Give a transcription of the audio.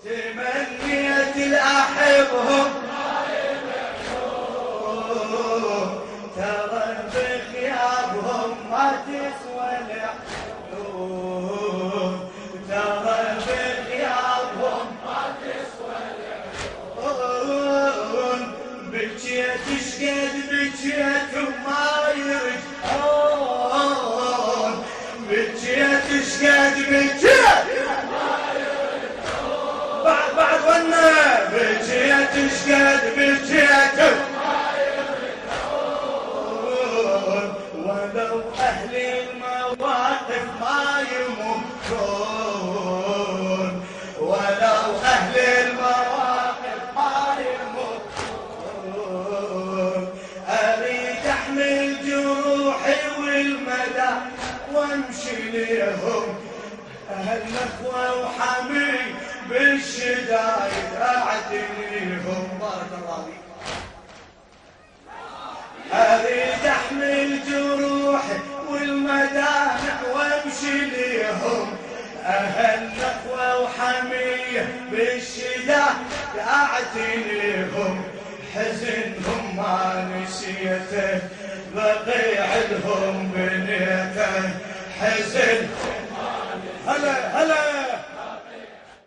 تمنيت الأحبهم ترى بغيابهم ما تسوى العيون، ترى بغيابهم ما تسوى العيون. بكيت شقد بكيت وما يرجعون، بكيت شقد بكيت بعد ونا بكيت شقد بكيت ولو أهل المواقف ما يموتون، ولو أهل المواقف ما يموتون. أريد أحمل جروحي والمدى وامشي ليهم، أهل نخوة وحمي بالشدايد أعتنيهم. بارك الله فيك. أريد أحمل جروحي والمدامع وامشي ليهم، أهل نخوة وحمية بالشدايد أعتنيهم. حزنهم ما نسيته بقيع لهم بنيته، حزنهم ما نسيته. هلا هلا